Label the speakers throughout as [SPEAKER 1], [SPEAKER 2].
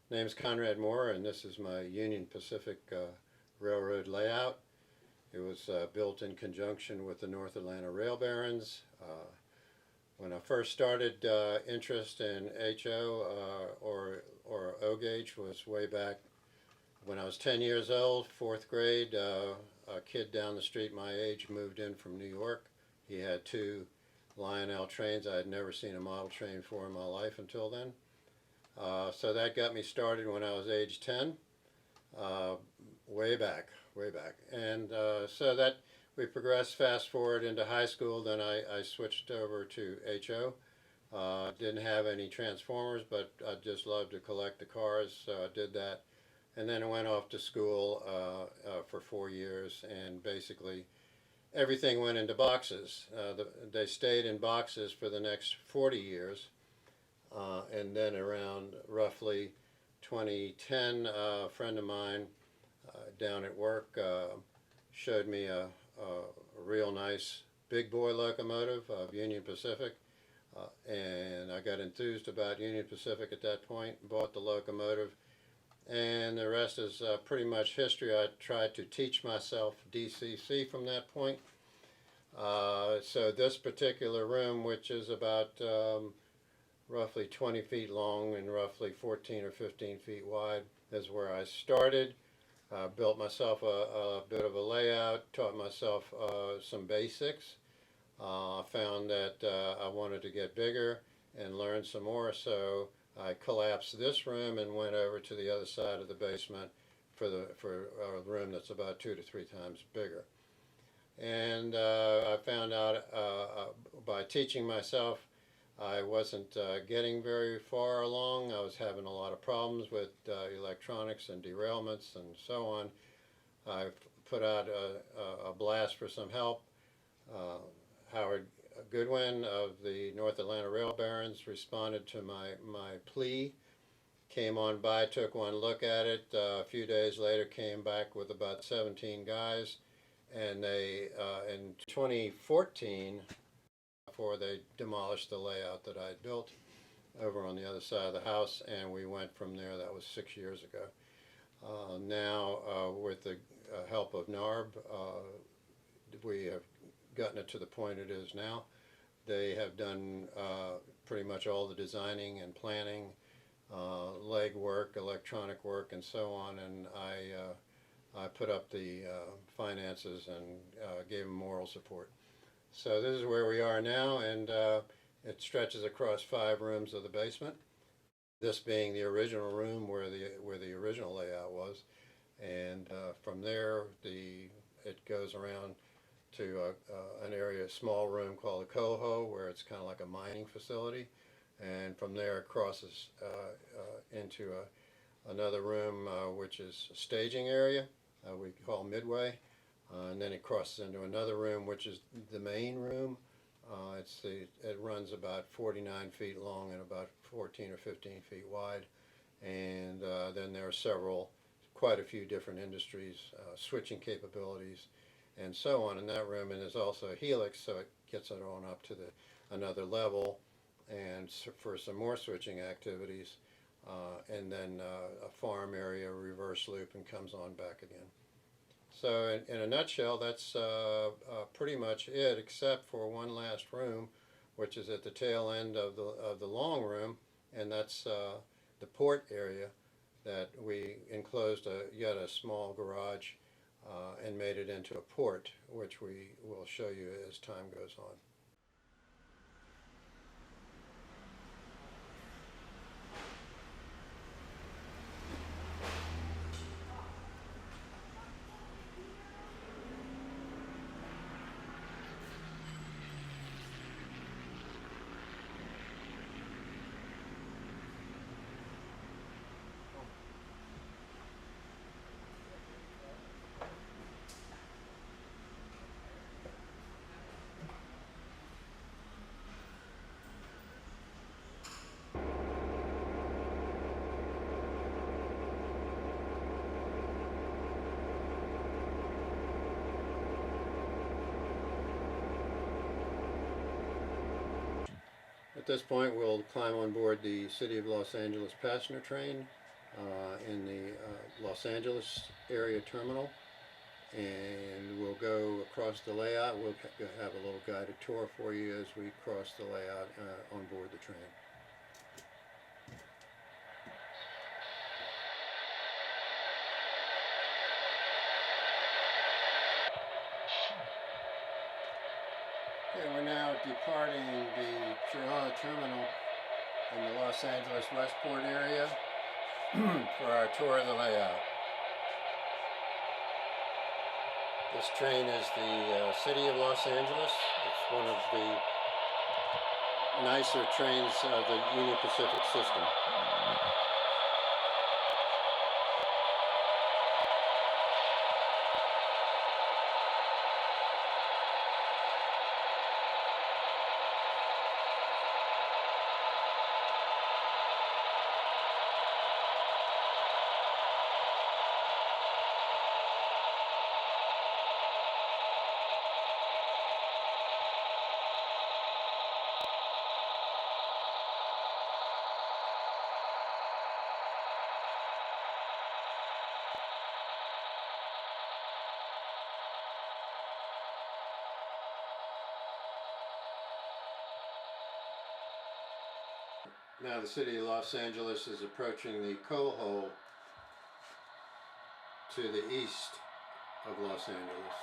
[SPEAKER 1] Name's Conrad Mora, and this is my Union Pacific Railroad layout. It was built in conjunction with the North Atlanta Rail Barons. When I first started interest in HO or O gauge was way back when I was 10 years old, fourth grade. A kid down the street my age moved in from New York. He had two Lile trains. I had never seen a model train before in my life until then. So that got me started when I was age 10, way back. And so that we progressed fast forward into high school. Then I switched over to HO. Didn't have any Transformers, but I just loved to collect the cars, so I did that. And then I went off to school for 4 years, and basically everything went into boxes. They stayed in boxes for the next 40 years. And then around roughly 2010, a friend of mine down at work showed me a real nice big boy locomotive of Union Pacific. And I got enthused about Union Pacific at that point, bought the locomotive, and the rest is pretty much history. I tried to teach myself DCC from that point. So this particular room, which is about roughly 20 feet long and roughly 14 or 15 feet wide, is where I started. Built myself a bit of a layout, taught myself some basics. Found that I wanted to get bigger and learn some more, so I collapsed this room and went over to the other side of the basement for a room that's about 2 to 3 times bigger. And I found out by teaching myself I wasn't getting very far along. I was having a lot of problems with electronics and derailments and so on. I put out a blast for some help. Howard Goodwin of the North Atlanta Rail Barons responded to my plea, came on by, took one look at it. A few days later came back with about 17 guys, and they, in 2014, before they demolished the layout that I had built over on the other side of the house, and we went from there. That was 6 years ago. Now, with the help of NARB, we have gotten it to the point it is now. They have done pretty much all the designing and planning, leg work, electronic work, and so on, and I put up the finances and gave them moral support. So this is where we are now, and it stretches across 5 rooms of the basement. This being the original room where the original layout was, and from there it goes around to an area, a small room called the Coho, where it's kind of like a mining facility, and from there it crosses into another room which is a staging area we call Midway. And then it crosses into another room, which is the main room. It runs about 49 feet long and about 14 or 15 feet wide. And then there are quite a few different industries, switching capabilities, and so on in that room. And there's also a Helix, so it gets it on up to another level, and for some more switching activities. And then a farm area, reverse loop, and comes on back again. So in a nutshell, that's pretty much it, except for one last room, which is at the tail end of the long room, and that's the port area that we enclosed yet a small garage and made it into a port, which we will show you as time goes on. At this point, we'll climb on board the City of Los Angeles passenger train in the Los Angeles area terminal, and we'll go across the layout. We'll have a little guided tour for you as we cross the layout on board the train. Okay, we're now departing the Chirala terminal in the Los Angeles Westport area for our tour of the layout. This train is the City of Los Angeles. It's one of the nicer trains of the Union Pacific system. Now the City of Los Angeles is approaching the coal hole to the east of Los Angeles.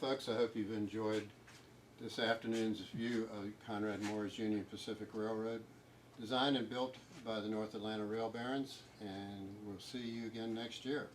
[SPEAKER 1] folks, I hope you've enjoyed this afternoon's view of Conrad Mora's Union Pacific Railroad, designed and built by the North Atlanta Rail Barons, and we'll see you again next year.